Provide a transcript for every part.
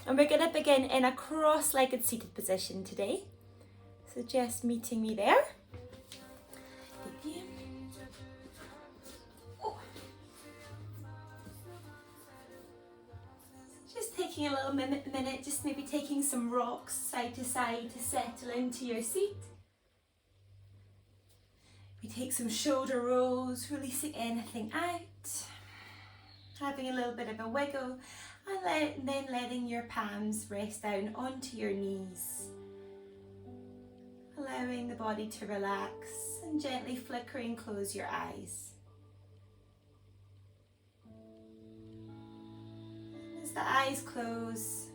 And we're going to begin in a cross-legged seated position today. So just meeting me there. Just taking a little minute, just maybe taking some rocks side to side to settle into your seat. We take some shoulder rolls, releasing anything out, having a little bit of a wiggle, and then letting your palms rest down onto your knees, allowing the body to relax and gently flickering close your eyes. And as the eyes close,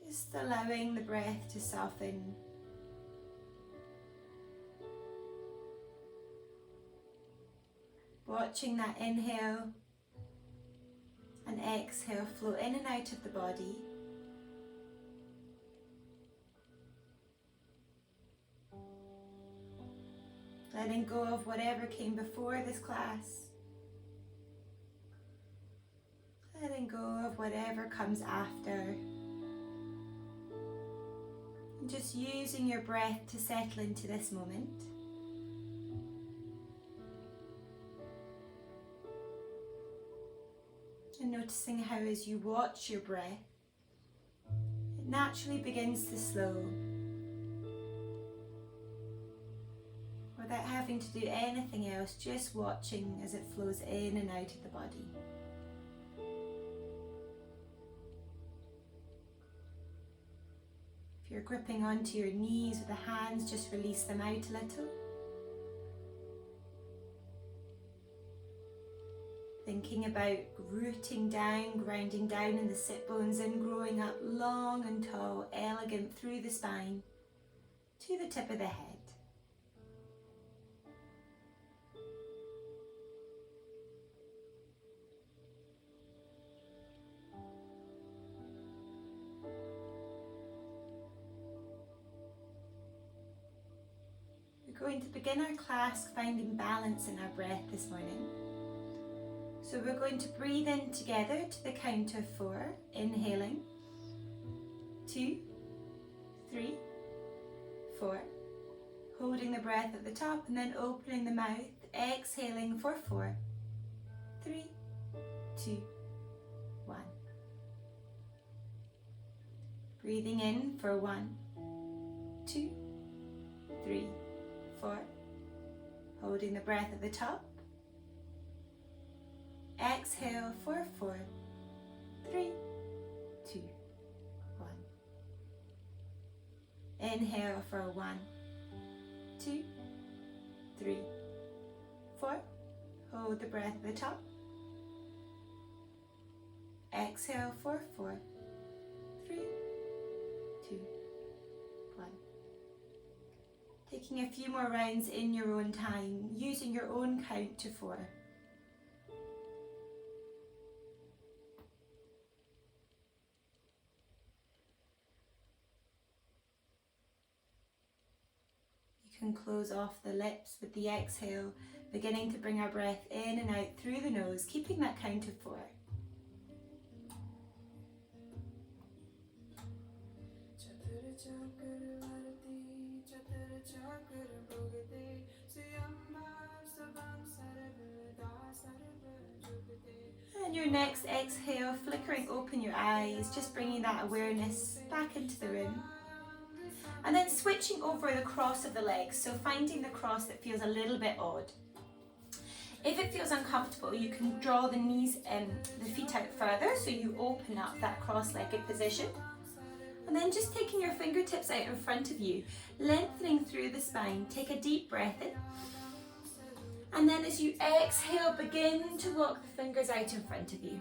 just allowing the breath to soften. Watching that inhale and exhale flow in and out of the body. Letting go of whatever came before this class. Letting go of whatever comes after. And just using your breath to settle into this moment. And noticing how as you watch your breath, it naturally begins to slow. Without having to do anything else, just watching as it flows in and out of the body. If you're gripping onto your knees with the hands, just release them out a little. Thinking about rooting down, grounding down in the sit bones and growing up long and tall, elegant through the spine to the tip of the head. We're going to begin our class finding balance in our breath this morning. So we're going to breathe in together to the count of 4, inhaling, 2, 3, 4, holding the breath at the top and then opening the mouth, exhaling for 4, 3, 2, 1. Breathing in for 1, 2, 3, 4, holding the breath at the top. Exhale for 4, 3, 2, 1. Inhale for 1, 2, 3, 4. Hold the breath at the top. Exhale for 4, 3, 2, 1. Taking a few more rounds in your own time, using your own count to 4. Can close off the lips with the exhale, beginning to bring our breath in and out through the nose, keeping that count of 4. And your next exhale, flickering open your eyes, just bringing that awareness back into the room. And then switching over the cross of the legs, so finding the cross that feels a little bit odd. If it feels uncomfortable, you can draw the knees and the feet out further, so you open up that cross-legged position. And then just taking your fingertips out in front of you, lengthening through the spine. Take a deep breath in. And then as you exhale, begin to walk the fingers out in front of you.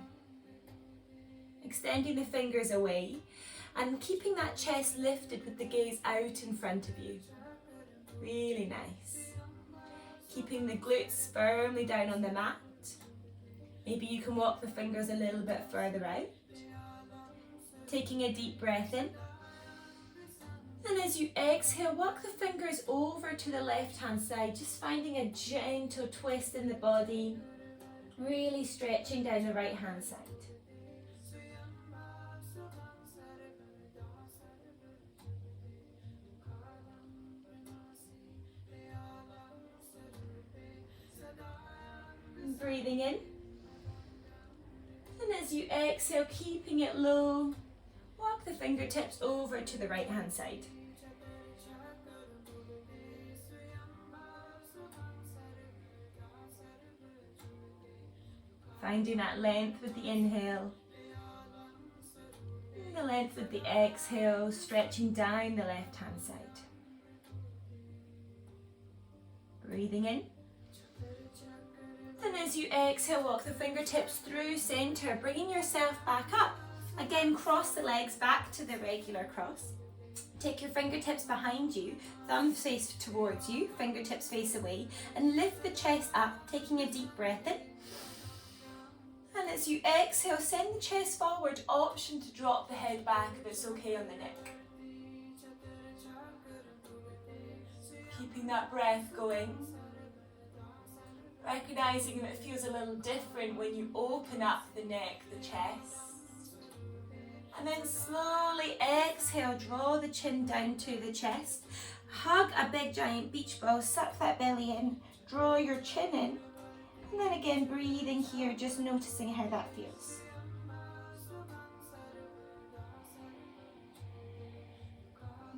Extending the fingers away. And keeping that chest lifted with the gaze out in front of you. Really nice. Keeping the glutes firmly down on the mat. Maybe you can walk the fingers a little bit further out. Taking a deep breath in. And as you exhale, walk the fingers over to the left-hand side, just finding a gentle twist in the body. Really stretching down the right-hand side. breathing in. And as you exhale, keeping it low, walk the fingertips over to the right hand side. Finding that length with the inhale. And the length with the exhale, stretching down the left hand side. Breathing in. And as you exhale, walk the fingertips through center, bringing yourself back up. Again, cross the legs back to the regular cross. Take your fingertips behind you, thumbs face towards you, fingertips face away, and lift the chest up, taking a deep breath in. And as you exhale, send the chest forward, option to drop the head back if it's okay on the neck. Keeping that breath going. Recognizing that it feels a little different when you open up the neck, the chest. And then slowly exhale, draw the chin down to the chest. Hug a big giant beach ball, suck that belly in, draw your chin in. And then again, breathing here, just noticing how that feels.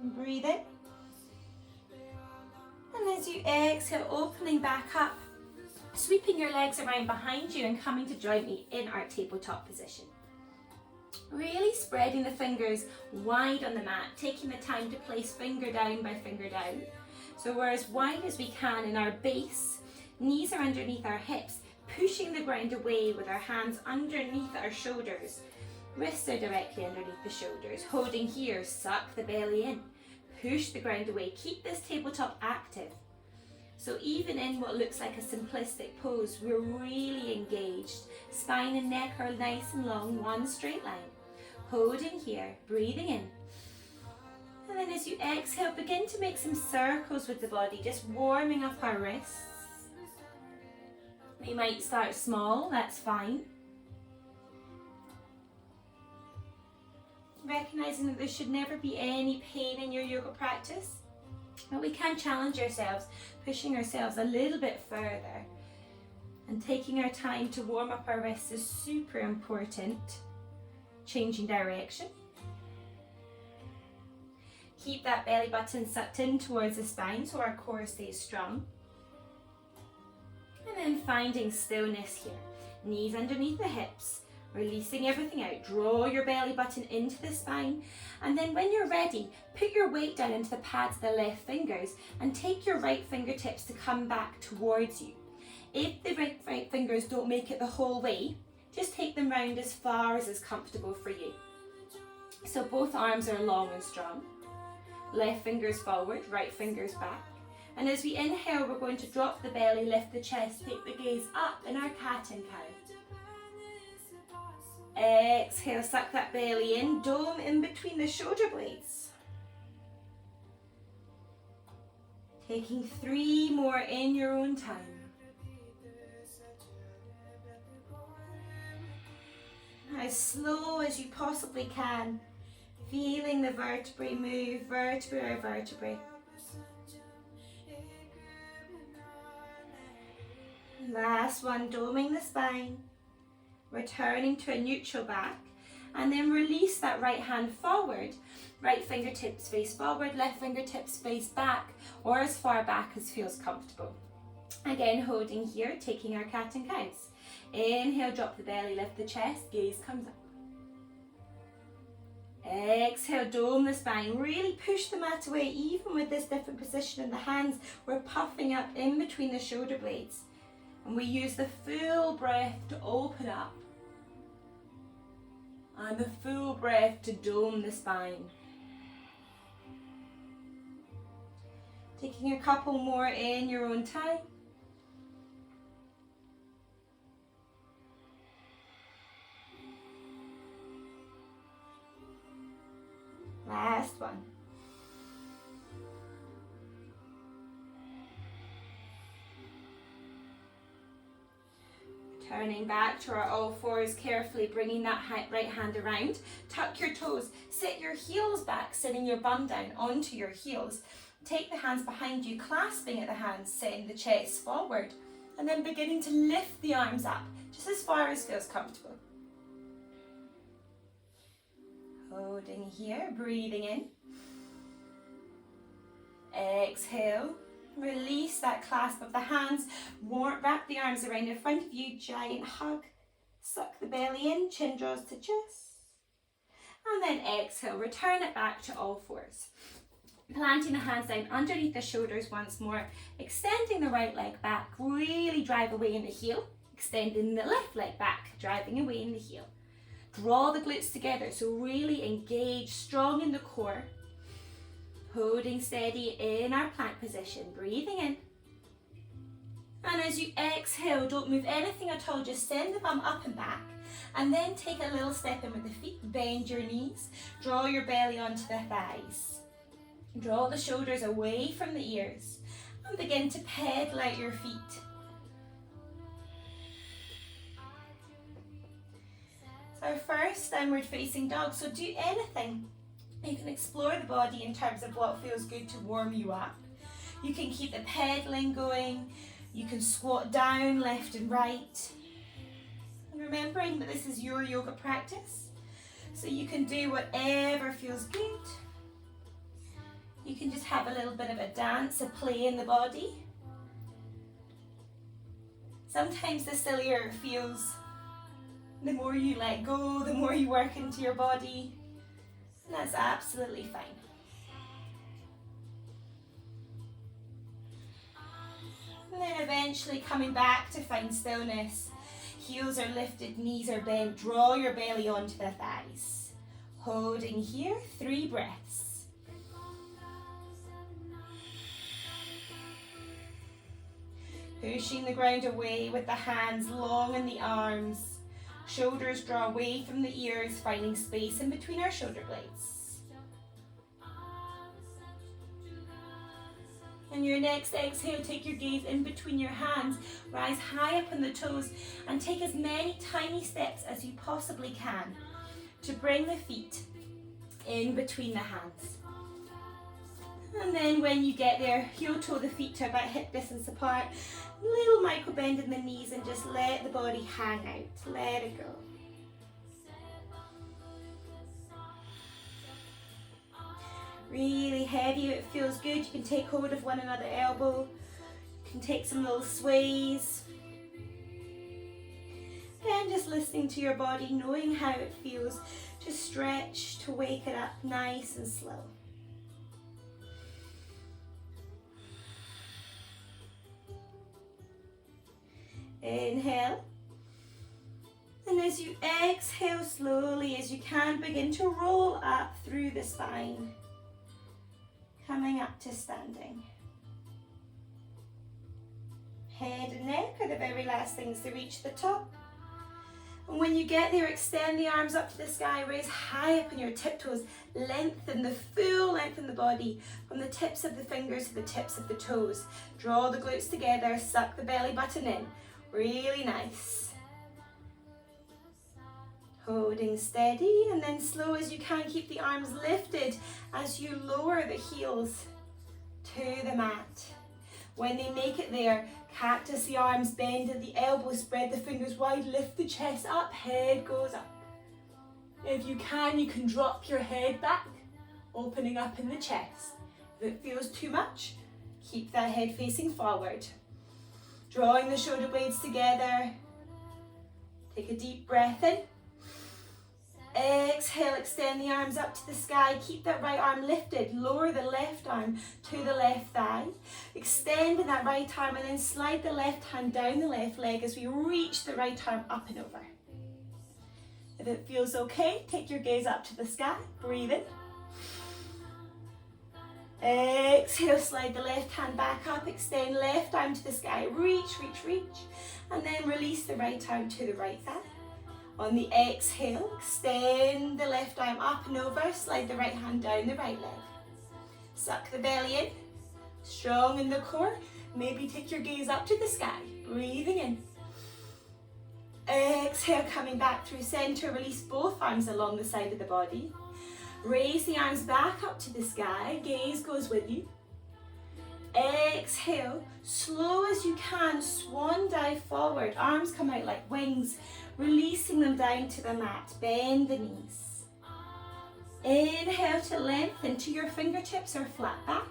And breathe in. And as you exhale, opening back up, sweeping your legs around behind you and coming to join me in our tabletop position. Really spreading the fingers wide on the mat, taking the time to place finger down by finger down. So we're as wide as we can in our base, knees are underneath our hips, pushing the ground away with our hands underneath our shoulders. Wrists are directly underneath the shoulders. Holding here, suck the belly in, push the ground away. Keep this tabletop active. So even in what looks like a simplistic pose, we're really engaged. Spine and neck are nice and long, one straight line. Holding here, breathing in. And then as you exhale, begin to make some circles with the body, just warming up our wrists. We might start small, that's fine. Recognizing that there should never be any pain in your yoga practice. But we can challenge ourselves, pushing ourselves a little bit further. And taking our time to warm up our wrists is super important. Changing direction. Keep that belly button sucked in towards the spine so our core stays strong. And then finding stillness here. Knees underneath the hips. Releasing everything out. Draw your belly button into the spine. And then when you're ready, put your weight down into the pads of the left fingers and take your right fingertips to come back towards you. If the right fingers don't make it the whole way, just take them round as far as is comfortable for you. So both arms are long and strong. Left fingers forward, right fingers back. And as we inhale, we're going to drop the belly, lift the chest, take the gaze up in our cat and cow. Exhale, suck that belly in, dome in between the shoulder blades. Taking 3 more in your own time. As slow as you possibly can, feeling the vertebrae move, vertebrae by vertebrae. Last one, doming the spine. Returning to a neutral back, and then release that right hand forward. Right fingertips face forward, left fingertips face back, or as far back as feels comfortable. Again, holding here, taking our cat and cows. Inhale, drop the belly, lift the chest, gaze comes up. Exhale, dome the spine, really push the mat away. Even with this different position in the hands, we're puffing up in between the shoulder blades. And we use the full breath to open up. And the full breath to dome the spine. Taking a couple more in your own time. Last one. Turning back to our all fours, carefully bringing that right hand around. Tuck your toes, sit your heels back, sitting your bum down onto your heels. Take the hands behind you, clasping at the hands, send the chest forward. And then beginning to lift the arms up, just as far as feels comfortable. Holding here, breathing in. Exhale, release that clasp of the hands, wrap the arms around in front of you, giant hug. Suck the belly in, chin draws to chest. And then exhale, return it back to all fours. Planting the hands down underneath the shoulders once more, extending the right leg back, really drive away in the heel, extending the left leg back, driving away in the heel. Draw the glutes together, so really engage, strong in the core. Holding steady in our plank position, breathing in. And as you exhale, don't move anything at all, just send the bum up and back. And then take a little step in with the feet, bend your knees, draw your belly onto the thighs. Draw the shoulders away from the ears and begin to pedal out your feet. It's our first downward facing dog, so do anything. You can explore the body in terms of what feels good to warm you up. You can keep the pedaling going. You can squat down left and right. And remembering that this is your yoga practice, so you can do whatever feels good. You can just have a little bit of a dance, a play in the body. Sometimes the sillier it feels, the more you let go, the more you work into your body. And that's absolutely fine. And then eventually coming back to find stillness. Heels are lifted, knees are bent. Draw your belly onto the thighs. Holding here, 3 breaths. Pushing the ground away with the hands long in the arms. Shoulders draw away from the ears, finding space in between our shoulder blades. And your next exhale, take your gaze in between your hands, rise high up on the toes, and take as many tiny steps as you possibly can to bring the feet in between the hands. And then when you get there, heel toe the feet to about hip distance apart, little micro bend in the knees, and just let the body hang out, let it go. Really heavy, it feels good. You can take hold of one another elbow, you can take some little sways. Then just listening to your body, knowing how it feels, to stretch, to wake it up nice and slow. Inhale, and as you exhale slowly as you can, begin to roll up through the spine, coming up to standing. Head and neck are the very last things to reach the top. And when you get there, extend the arms up to the sky, raise high up on your tiptoes, lengthen the full length of the body from the tips of the fingers to the tips of the toes. Draw the glutes together, suck the belly button in. Really nice. Holding steady, and then slow as you can, keep the arms lifted as you lower the heels to the mat. When they make it there, cactus the arms, bend at the elbows, spread the fingers wide, lift the chest up, head goes up. If you can drop your head back, opening up in the chest. If it feels too much, keep that head facing forward. Drawing the shoulder blades together. Take a deep breath in. Exhale, extend the arms up to the sky. Keep that right arm lifted. Lower the left arm to the left thigh. Extend that right arm and then slide the left hand down the left leg as we reach the right arm up and over. If it feels okay, take your gaze up to the sky. Breathe in. Exhale, slide the left hand back up, extend left arm to the sky, reach, reach, reach, and then release the right arm to the right thigh. On the exhale, extend the left arm up and over, slide the right hand down the right leg. Suck the belly in, strong in the core, maybe take your gaze up to the sky, breathing in. Exhale, coming back through center, release both arms along the side of the body. Raise the arms back up to the sky, gaze goes with you. Exhale, slow as you can, swan dive forward. Arms come out like wings, releasing them down to the mat. Bend the knees. Inhale to lengthen to your fingertips or flat back.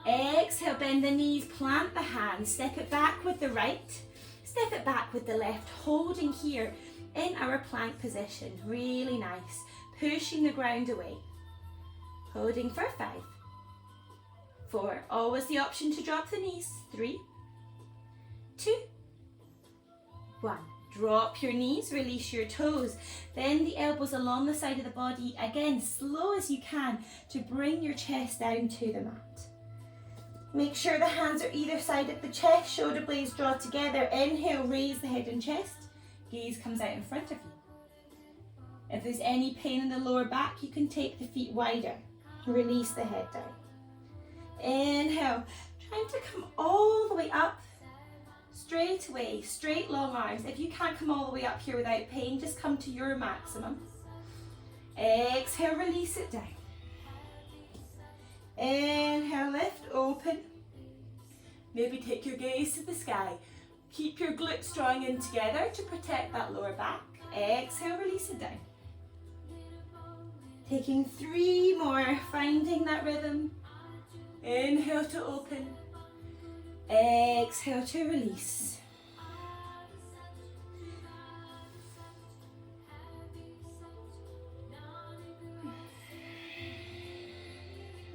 Exhale, bend the knees, plant the hands, step it back with the right, step it back with the left, holding here in our plank position. Really nice. Pushing the ground away. Holding for 5, 4, always the option to drop the knees. 3, 2, 1. Drop your knees, release your toes. Bend the elbows along the side of the body. Again, slow as you can to bring your chest down to the mat. Make sure the hands are either side of the chest, shoulder blades draw together. Inhale, raise the head and chest. Gaze comes out in front of you. If there's any pain in the lower back, you can take the feet wider. Release the head down. Inhale, trying to come all the way up. Straight away, straight long arms. If you can't come all the way up here without pain, just come to your maximum. Exhale, release it down. Inhale, lift, open. Maybe take your gaze to the sky. Keep your glutes drawing in together to protect that lower back. Exhale, release it down. Taking 3 more, finding that rhythm. Inhale to open. Exhale to release.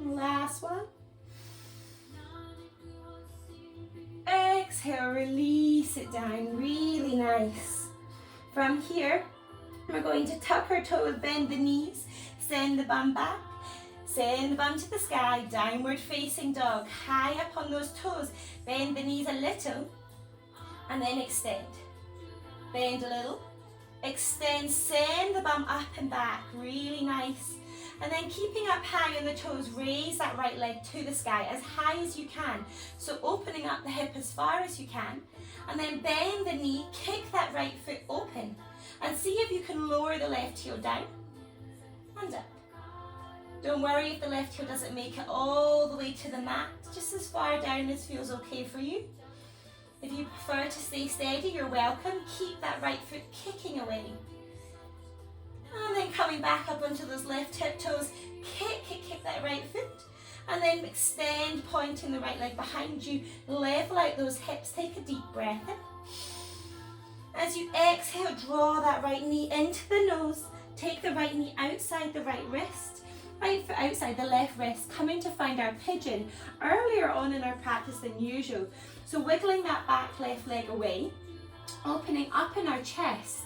Last one. Exhale, release it down. Really nice. From here, we're going to tuck our toes, bend the knees, send the bum back, send the bum to the sky, downward facing dog. High up on those toes, bend the knees a little, and then extend. Bend a little, extend, send the bum up and back. Really nice. And then keeping up high on the toes, raise that right leg to the sky as high as you can. So opening up the hip as far as you can. And then bend the knee, kick that right foot open. And see if you can lower the left heel down and up. Don't worry if the left heel doesn't make it all the way to the mat. Just as far down as feels okay for you. If you prefer to stay steady, you're welcome. Keep that right foot kicking away. And then coming back up onto those left hip toes, kick that right foot. And then extend, pointing the right leg behind you. Level out those hips, take a deep breath in. As you exhale, draw that right knee into the nose. Take the right knee outside the right wrist. Right foot outside the left wrist. Coming to find our pigeon earlier on in our practice than usual. So wiggling that back left leg away. Opening up in our chest.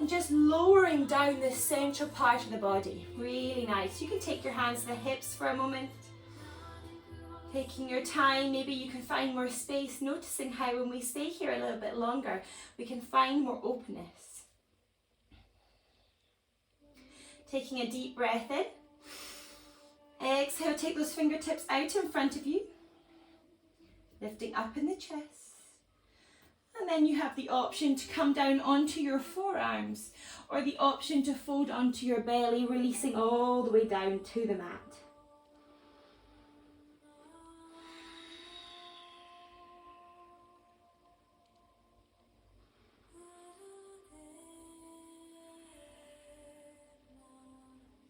And just lowering down the central part of the body. Really nice. You can take your hands to the hips for a moment. Taking your time, maybe you can find more space, noticing how when we stay here a little bit longer, we can find more openness. Taking a deep breath in. Exhale, take those fingertips out in front of you. Lifting up in the chest. And then you have the option to come down onto your forearms or the option to fold onto your belly, releasing all the way down to the mat.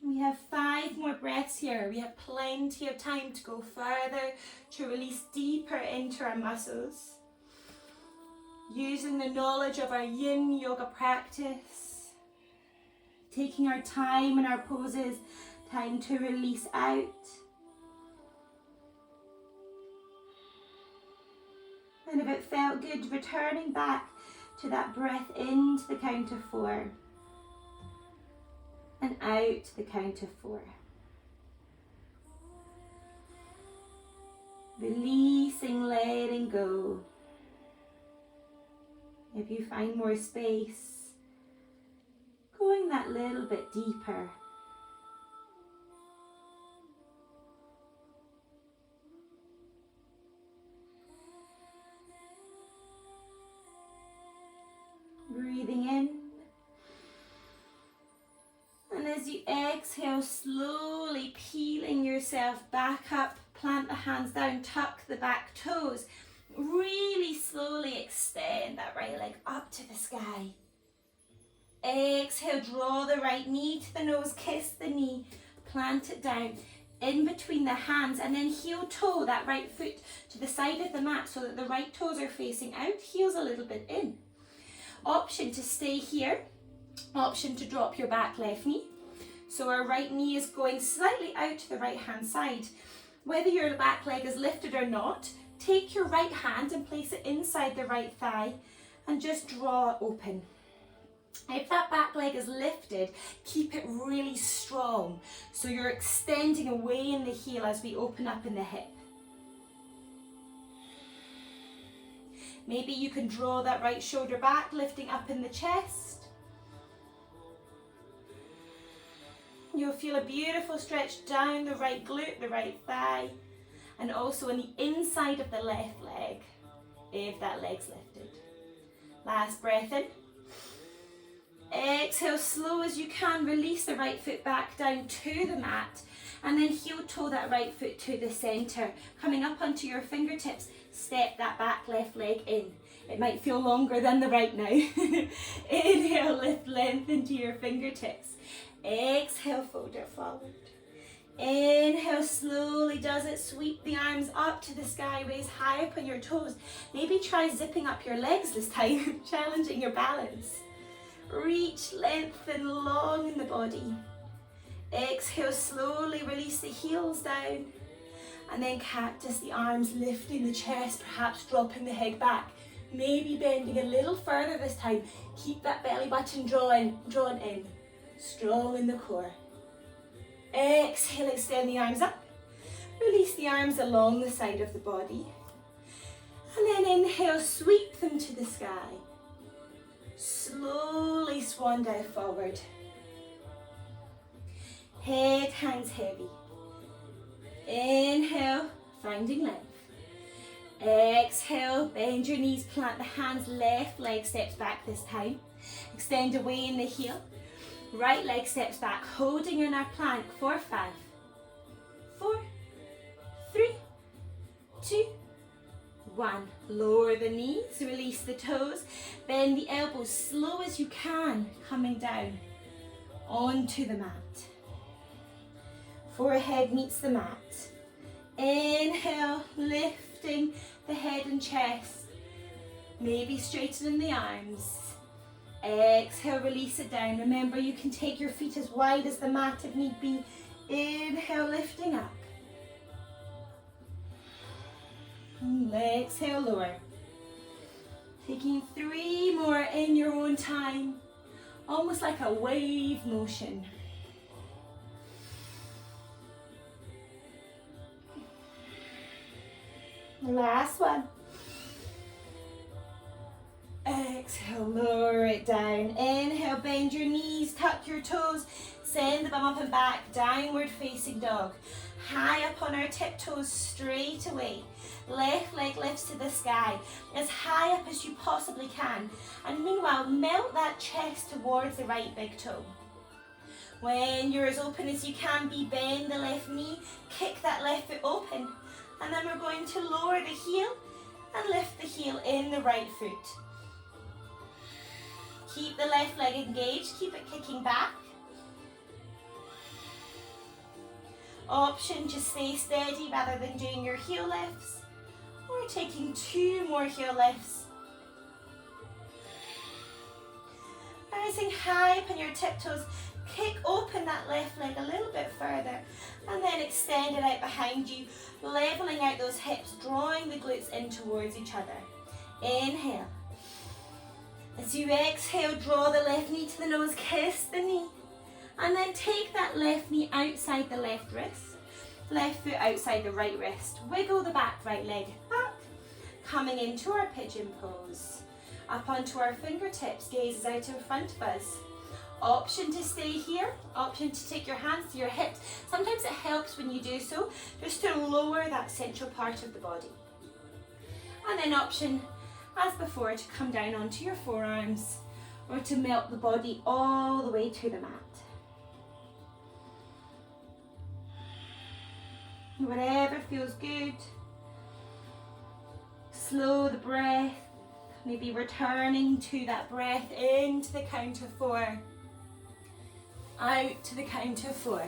We have 5 more breaths here. We have plenty of time to go further, to release deeper into our muscles. Using the knowledge of our yin yoga practice, taking our time in our poses, time to release out. And if it felt good, returning back to that breath into the count of 4 and out to the count of 4. Releasing, letting go. If you find more space, going that little bit deeper. Breathing in. And as you exhale, slowly peeling yourself back up, plant the hands down, tuck the back toes. Really slowly extend that right leg up to the sky. Exhale, draw the right knee to the nose, kiss the knee, plant it down in between the hands, and then heel toe that right foot to the side of the mat so that the right toes are facing out, heels a little bit in. Option to stay here, option to drop your back left knee. So our right knee is going slightly out to the right hand side. Whether your back leg is lifted or not, take your right hand and place it inside the right thigh and just draw open. If that back leg is lifted, keep it really strong. So you're extending away in the heel as we open up in the hip. Maybe you can draw that right shoulder back, lifting up in the chest. You'll feel a beautiful stretch down the right glute, the right thigh, and also on the inside of the left leg, if that leg's lifted. Last breath in. Exhale, slow as you can, release the right foot back down to the mat, and then heel toe that right foot to the center. Coming up onto your fingertips, step that back left leg in. It might feel longer than the right now. Inhale, lift length into your fingertips. Exhale, fold it forward. Inhale, slowly does it, sweep the arms up to the sky, raise high up on your toes. Maybe try zipping up your legs this time, challenging your balance. Reach, lengthen long in the body. Exhale, slowly release the heels down. And then cactus, the arms lifting the chest, perhaps dropping the head back. Maybe bending a little further this time. Keep that belly button drawn in. Strong in the core. Exhale, extend the arms up. Release the arms along the side of the body. And then inhale, sweep them to the sky. Slowly swan dive forward. Head hangs heavy. Inhale, finding length. Exhale, bend your knees, plant the hands, left leg steps back this time. Extend away in the heel. Right leg steps back, holding in our plank for 5, 4, 3, 2, 1. Lower the knees, release the toes, bend the elbows slow as you can, coming down onto the mat. Forehead meets the mat. Inhale, lifting the head and chest. Maybe straightening the arms. Exhale, release it down. Remember, you can take your feet as wide as the mat if need be. Inhale, lifting up. Exhale, lower. Taking 3 more in your own time. Almost like a wave motion. Last one. Exhale, lower it down. Inhale, bend your knees, tuck your toes, send the bum up and back, downward facing dog. High up on our tiptoes, straight away. Left leg lifts to the sky, as high up as you possibly can. And meanwhile, melt that chest towards the right big toe. When you're as open as you can be, bend the left knee, kick that left foot open. And then we're going to lower the heel and lift the heel in the right foot. Keep the left leg engaged, keep it kicking back. Option to stay steady rather than doing your heel lifts, or taking 2 more heel lifts. Rising high up on your tiptoes, kick open that left leg a little bit further, and then extend it out behind you, leveling out those hips, drawing the glutes in towards each other. Inhale. As you exhale, draw the left knee to the nose, kiss the knee. And then take that left knee outside the left wrist, left foot outside the right wrist. Wiggle the back right leg back, coming into our pigeon pose. Up onto our fingertips, gaze is out in front of us. Option to stay here, option to take your hands to your hips. Sometimes it helps when you do so, just to lower that central part of the body. And then option, as before, to come down onto your forearms or to melt the body all the way to the mat. Whatever feels good. Slow the breath. Maybe returning to that breath into the count of 4. Out to the count of 4.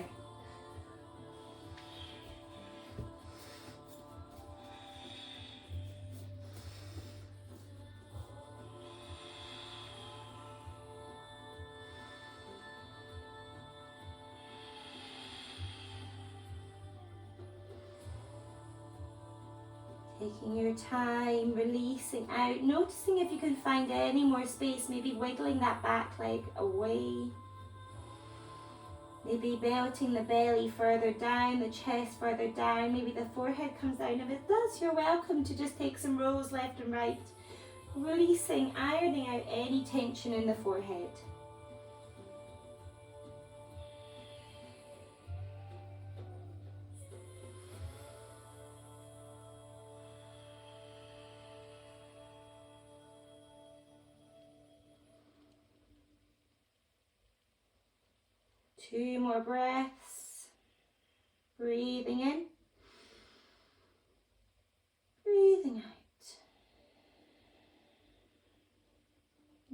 Taking your time, releasing out, noticing if you can find any more space, maybe wiggling that back leg away. Maybe melting the belly further down, the chest further down, maybe the forehead comes down. If it does, you're welcome to just take some rolls left and right. Releasing, ironing out any tension in the forehead. Two more breaths. Breathing in. Breathing out.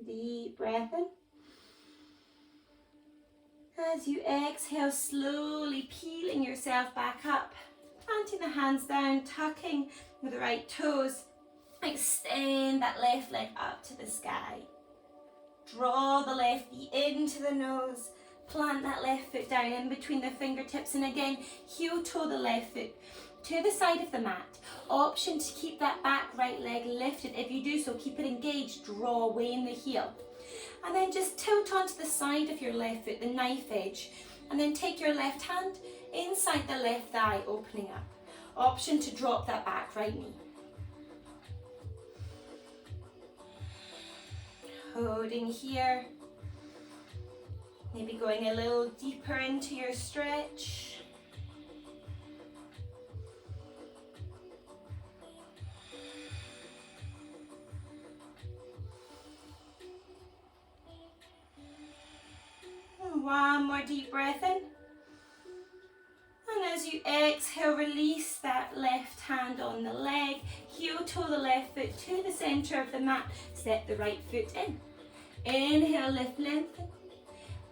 Deep breath in. As you exhale, slowly peeling yourself back up. Planting the hands down, tucking with the right toes. Extend that left leg up to the sky. Draw the left knee into the nose. Plant that left foot down in between the fingertips, and again, heel toe the left foot to the side of the mat. Option to keep that back right leg lifted. If you do so, keep it engaged, draw away in the heel. And then just tilt onto the side of your left foot, the knife edge, and then take your left hand inside the left thigh, opening up. Option to drop that back right knee. Holding here. Maybe going a little deeper into your stretch. And one more deep breath in. And as you exhale, release that left hand on the leg. Heel toe the left foot to the center of the mat. Step the right foot in. Inhale, lift, lengthen.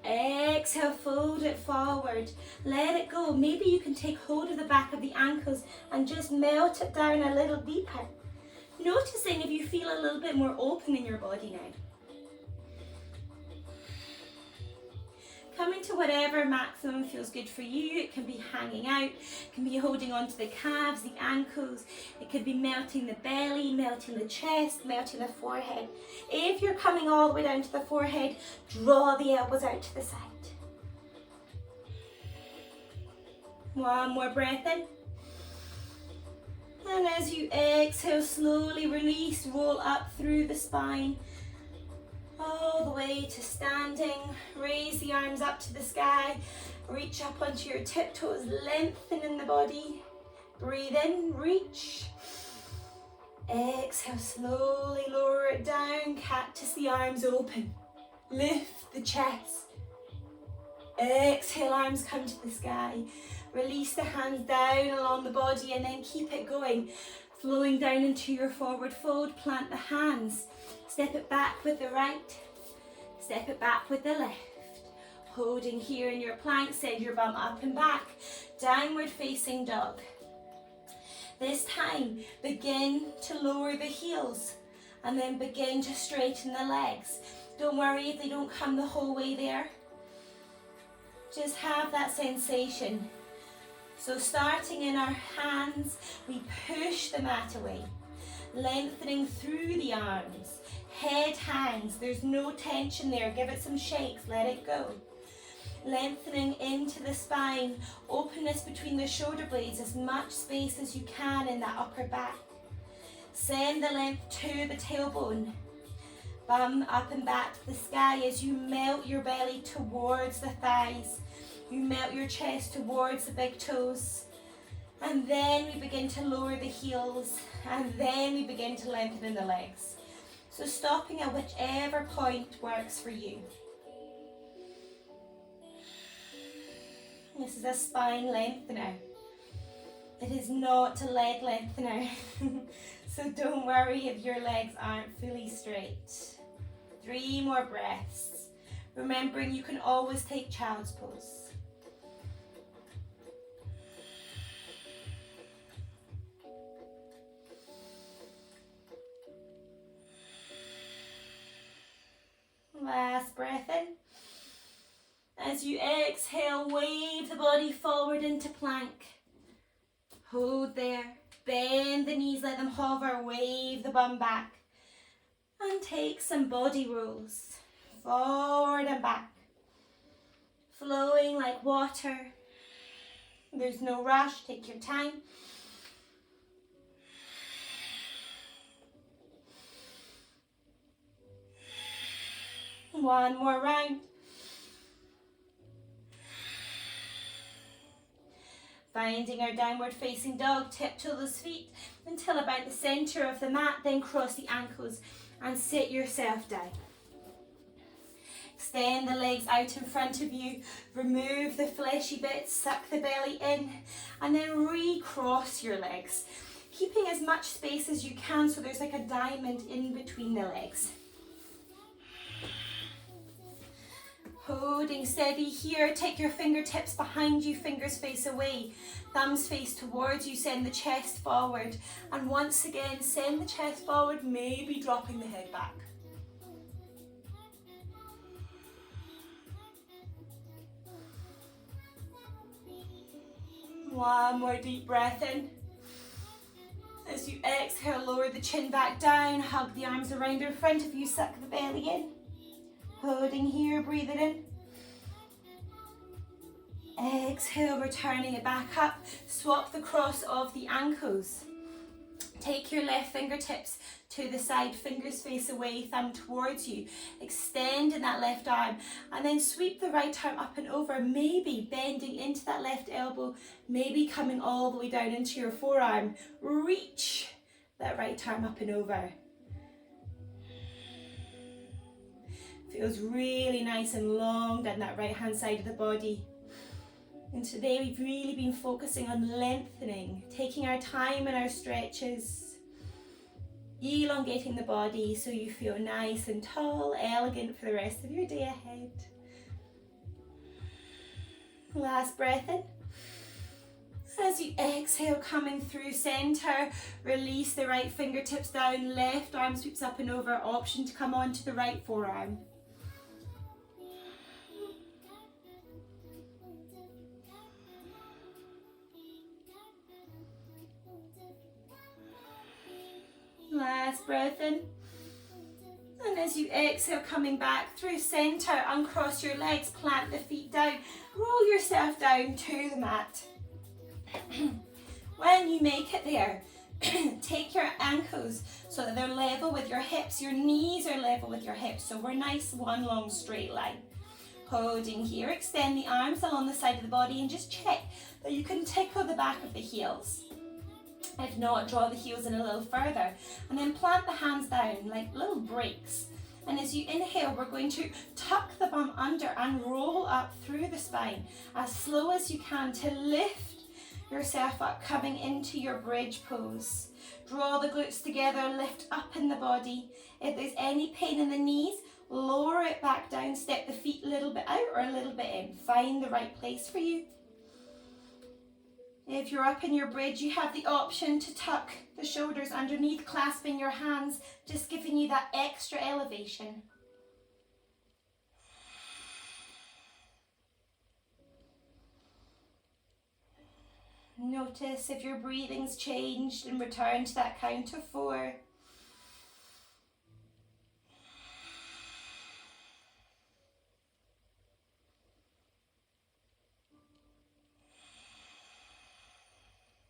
Exhale, fold it forward. Let it go. Maybe you can take hold of the back of the ankles and just melt it down a little deeper. Noticing if you feel a little bit more open in your body now. Come into whatever maximum feels good for you. It can be hanging out, it can be holding onto the calves, the ankles, it could be melting the belly, melting the chest, melting the forehead. If you're coming all the way down to the forehead, draw the elbows out to the side. One more breath in. And as you exhale, slowly release, roll up through the spine. All the way to standing. Raise the arms up to the sky. Reach up onto your tiptoes, lengthening the body. Breathe in, reach. Exhale, slowly lower it down. Cactus the arms open. Lift the chest. Exhale, arms come to the sky. Release the hands down along the body and then keep it going. Flowing down into your forward fold, plant the hands. Step it back with the right, step it back with the left. Holding here in your plank, send your bum up and back. Downward facing dog. This time, begin to lower the heels and then begin to straighten the legs. Don't worry if they don't come the whole way there. Just have that sensation. So starting in our hands, we push the mat away. Lengthening through the arms. Head hangs, there's no tension there. Give it some shakes, let it go. Lengthening into the spine, openness between the shoulder blades, as much space as you can in that upper back. Send the length to the tailbone. Bum up and back to the sky as you melt your belly towards the thighs. You melt your chest towards the big toes. And then we begin to lower the heels, and then we begin to lengthen in the legs. So stopping at whichever point works for you. This is a spine lengthener. It is not a leg lengthener, so don't worry if your legs aren't fully straight. 3 more breaths, remembering you can always take child's pose. Last breath in. As you exhale, wave the body forward into plank. Hold there, bend the knees, let them hover, wave the bum back. And take some body rolls, forward and back. Flowing like water. There's no rush, take your time. One more round. Finding our downward facing dog, tiptoe those feet until about the centre of the mat, then cross the ankles and sit yourself down. Extend the legs out in front of you, remove the fleshy bits, suck the belly in, and then recross your legs, keeping as much space as you can so there's like a diamond in between the legs. Holding steady here, take your fingertips behind you, fingers face away, thumbs face towards you, send the chest forward, and once again send the chest forward, maybe dropping the head back. One more deep breath in. As you exhale, lower the chin back down, hug the arms around in front of you, suck the belly in. Holding here, breathe it in. Exhale, returning it back up. Swap the cross of the ankles. Take your left fingertips to the side, fingers face away, thumb towards you. Extend in that left arm and then sweep the right arm up and over, maybe bending into that left elbow, maybe coming all the way down into your forearm. Reach that right arm up and over. Feels really nice and long down that right hand side of the body. And today we've really been focusing on lengthening, taking our time and our stretches, elongating the body so you feel nice and tall, elegant for the rest of your day ahead. Last breath in. As you exhale, coming through center, release the right fingertips down, left arm sweeps up and over, option to come onto the right forearm. Last breath in. And as you exhale, coming back through center, uncross your legs, plant the feet down, roll yourself down to the mat. When you make it there, take your ankles so that they're level with your hips, your knees are level with your hips, so we're nice, one long straight line. Holding here, extend the arms along the side of the body and just check that you can tickle the back of the heels. If not, draw the heels in a little further and then plant the hands down like little breaks. And as you inhale, we're going to tuck the bum under and roll up through the spine as slow as you can to lift yourself up, coming into your bridge pose. Draw the glutes together, lift up in the body. If there's any pain in the knees, lower it back down, step the feet a little bit out or a little bit in. Find the right place for you. If you're up in your bridge, you have the option to tuck the shoulders underneath, clasping your hands, just giving you that extra elevation. Notice if your breathing's changed and return to that count of 4.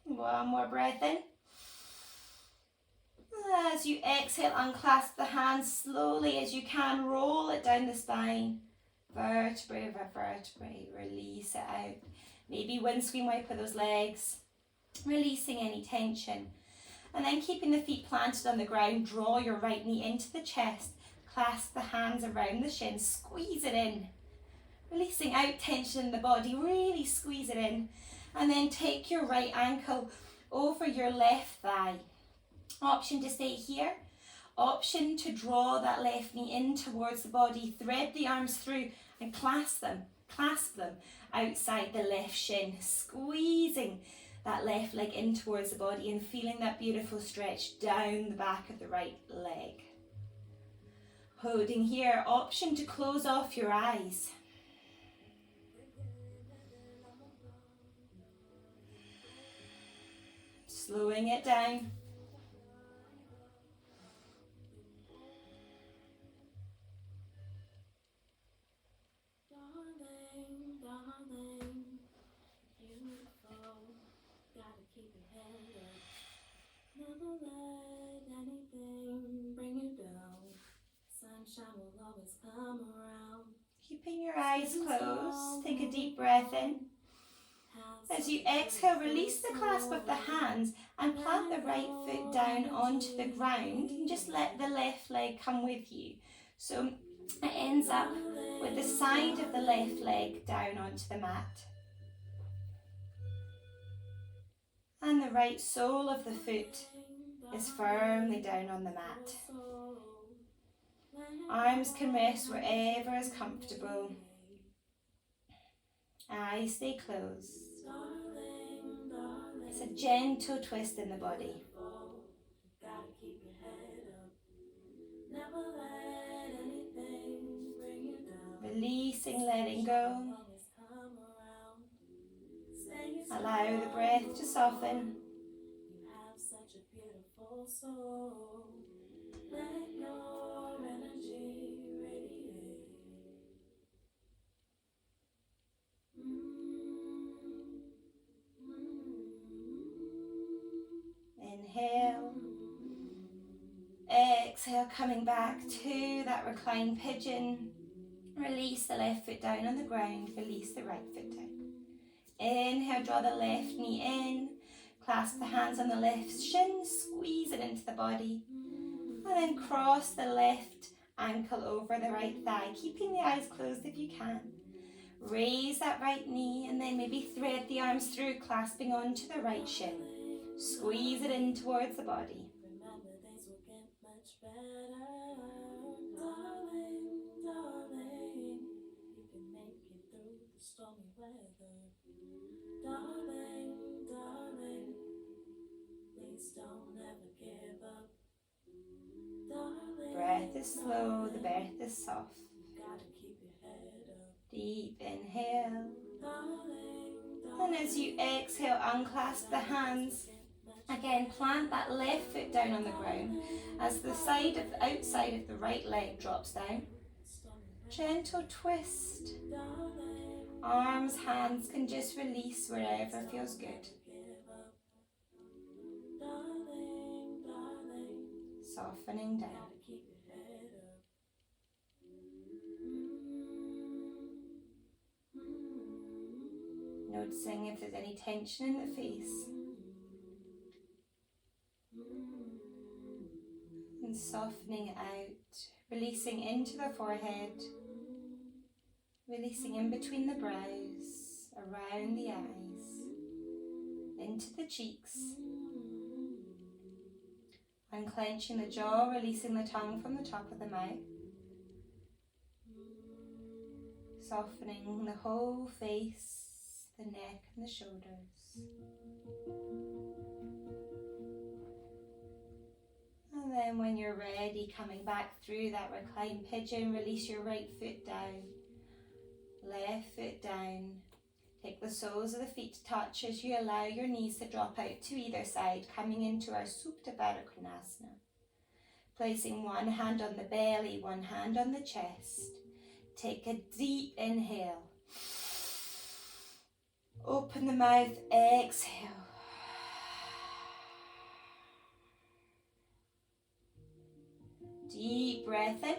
One more breath in. As you exhale, unclasp the hands slowly as you can, roll it down the spine. Vertebrae over vertebrae, release it out. Maybe windscreen wiper those legs, releasing any tension. And then keeping the feet planted on the ground, draw your right knee into the chest, clasp the hands around the shins, squeeze it in. Releasing out tension in the body, really squeeze it in. And then take your right ankle over your left thigh. Option to stay here. Option to draw that left knee in towards the body. Thread the arms through and clasp them outside the left shin. Squeezing that left leg in towards the body and feeling that beautiful stretch down the back of the right leg. Holding here. Option to close off your eyes. Slowing it down. Will always come around. Keeping your eyes closed, take a deep breath in. As you exhale, release the clasp of the hands and plant the right foot down onto the ground and just let the left leg come with you. So it ends up with the side of the left leg down onto the mat. And the right sole of the foot is firmly down on the mat. Arms can rest wherever is comfortable. Eyes stay closed. It's a gentle twist in the body. Releasing, letting go. Allow the breath to soften. You have such a beautiful soul. Let your energy radiate. Inhale. Exhale, coming back to that reclined pigeon. Release the left foot down on the ground. Release the right foot down. Inhale, draw the left knee in. Clasp the hands on the left shin. Squeeze it into the body. And then cross the left ankle over the right thigh, keeping the eyes closed if you can. Raise that right knee and then maybe thread the arms through, clasping onto the right shin. Squeeze it in towards the body. Remember, things will get much better. Darling, darling, you can make it through the stormy weather. Darling, darling, please don't ever give up. Darling, Breath is slow, the breath is soft. gotta keep your head up. Deep inhale. Darling, And as you exhale, unclasp the hands. Again, plant that left foot down on the ground as the outside of the right leg drops down. Gentle twist. Arms, hands can just release wherever feels good. Softening down. Noticing if there's any tension in the face. And softening it out, releasing into the forehead, releasing in between the brows, around the eyes, into the cheeks, unclenching the jaw, releasing the tongue from the top of the mouth, softening the whole face, the neck and the shoulders. And then when you're ready, coming back through that reclined pigeon, release your right foot down, left foot down. Take the soles of the feet to touch as you allow your knees to drop out to either side, coming into our Supta Baddha Konasana. Placing one hand on the belly, one hand on the chest. Take a deep inhale. Open the mouth, exhale. Deep breath in.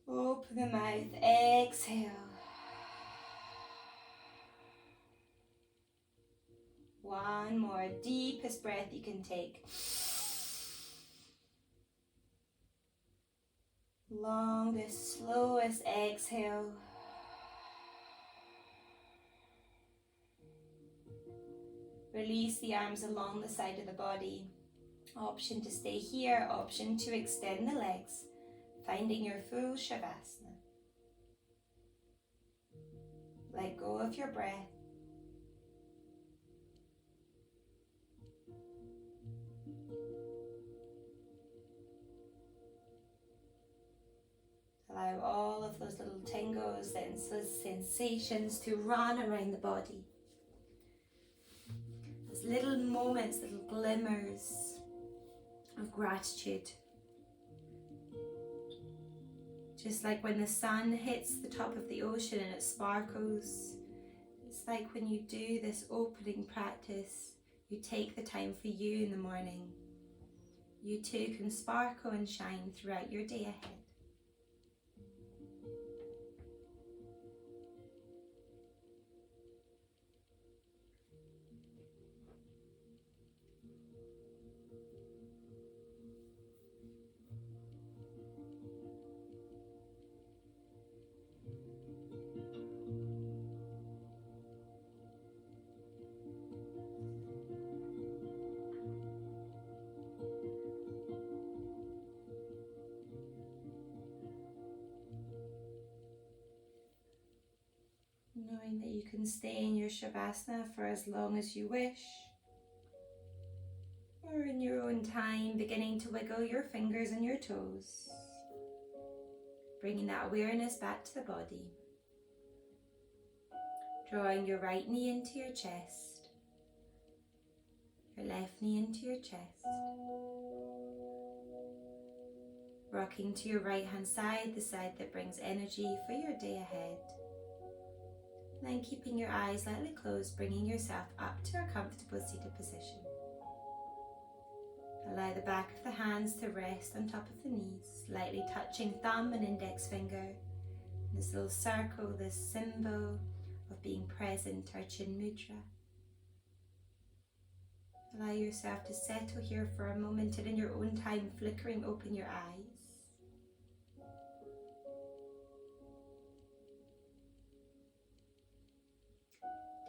Open the mouth, exhale. One more, deepest breath you can take. Longest, slowest exhale. Release the arms along the side of the body. Option to stay here, option to extend the legs, finding your full Shavasana. Let go of your breath. Allow all of those little tingles and those sensations to run around the body. Those little moments, little glimmers of gratitude. Just like when the sun hits the top of the ocean and it sparkles. It's like when you do this opening practice, you take the time for you in the morning. You too can sparkle and shine throughout your day ahead. Knowing that you can stay in your Shavasana for as long as you wish, or in your own time, beginning to wiggle your fingers and your toes, bringing that awareness back to the body, drawing your right knee into your chest, your left knee into your chest, rocking to your right hand side, the side that brings energy for your day ahead. Then keeping your eyes slightly closed, bringing yourself up to a comfortable seated position. Allow the back of the hands to rest on top of the knees, lightly touching thumb and index finger. This little circle, this symbol of being present, our Chin Mudra. Allow yourself to settle here for a moment and in your own time, flickering open your eyes.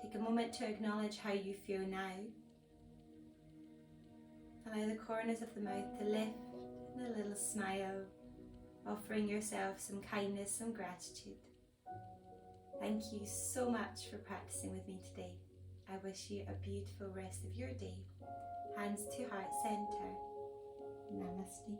Take a moment to acknowledge how you feel now. Allow the corners of the mouth to lift and a little smile, offering yourself some kindness, some gratitude. Thank you so much for practicing with me today. I wish you a beautiful rest of your day. Hands to heart center. Namaste.